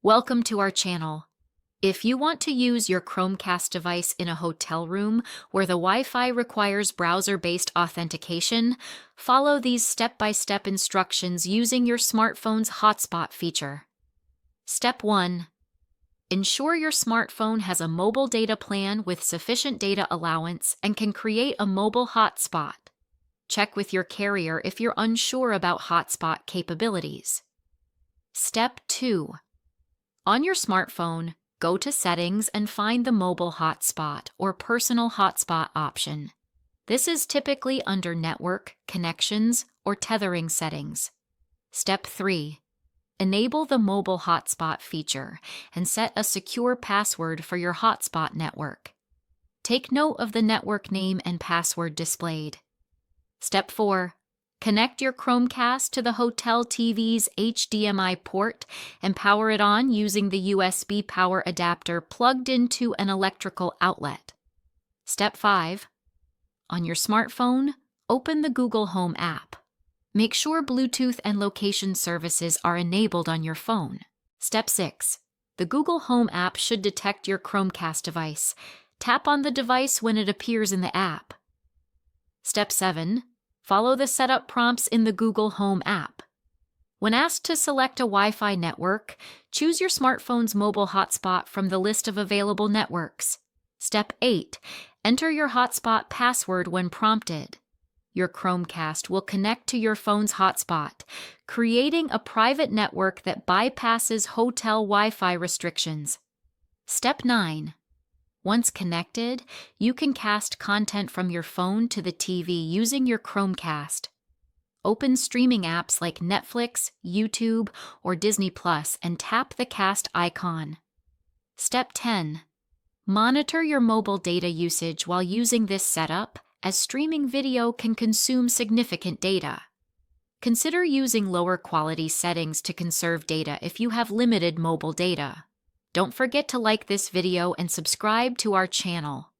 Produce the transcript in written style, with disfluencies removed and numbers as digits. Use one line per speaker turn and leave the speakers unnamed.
Welcome to our channel. If you want to use your Chromecast device in a hotel room where the Wi-Fi requires browser-based authentication, follow these step-by-step instructions using your smartphone's Hotspot feature. Step 1. Ensure your smartphone has a mobile data plan with sufficient data allowance and can create a mobile hotspot. Check with your carrier if you're unsure about hotspot capabilities. Step 2. On your smartphone, go to Settings and find the Mobile Hotspot or Personal Hotspot option. This is typically under Network, Connections, or Tethering settings. Step 3. Enable the Mobile Hotspot feature and set a secure password for your hotspot network. Take note of the network name and password displayed. Step 4. Connect your Chromecast to the hotel TV's HDMI port and power it on using the USB power adapter plugged into an electrical outlet. Step 5. On your smartphone, open the Google Home app. Make sure Bluetooth and location services are enabled on your phone. Step 6. The Google Home app should detect your Chromecast device. Tap on the device when it appears in the app. Step 7. Follow the setup prompts in the Google Home app. When asked to select a Wi-Fi network, choose your smartphone's mobile hotspot from the list of available networks. Step 8. Enter your hotspot password when prompted. Your Chromecast will connect to your phone's hotspot, creating a private network that bypasses hotel Wi-Fi restrictions. Step 9. Once connected, you can cast content from your phone to the TV using your Chromecast. Open streaming apps like Netflix, YouTube, or Disney Plus and tap the cast icon. Step 10. Monitor your mobile data usage while using this setup, as streaming video can consume significant data. Consider using lower quality settings to conserve data if you have limited mobile data. Don't forget to like this video and subscribe to our channel.